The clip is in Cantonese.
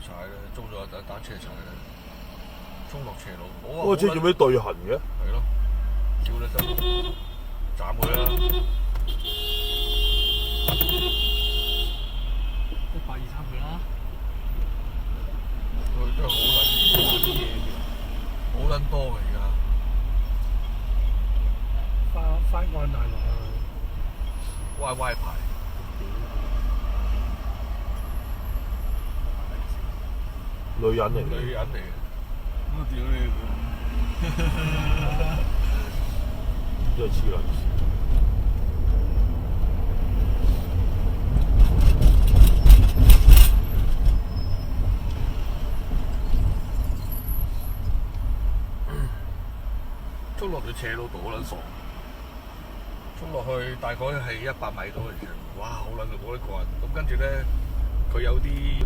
踩咧，租咗一單車踩咧，衝落斜路。嗰個車做咩對行嘅？係咯，屌你真斬佢啦！123佢啦。佢真係好撚多嘅而家。翻關大陸啊！ Y 牌。女人嚟嘅，女人嚟嘅。我屌你！真係黐撚線。衝落去斜路度好撚傻，衝落去大概係100米到嘅啫，哇！好撚過癮。咁跟住咧，佢有啲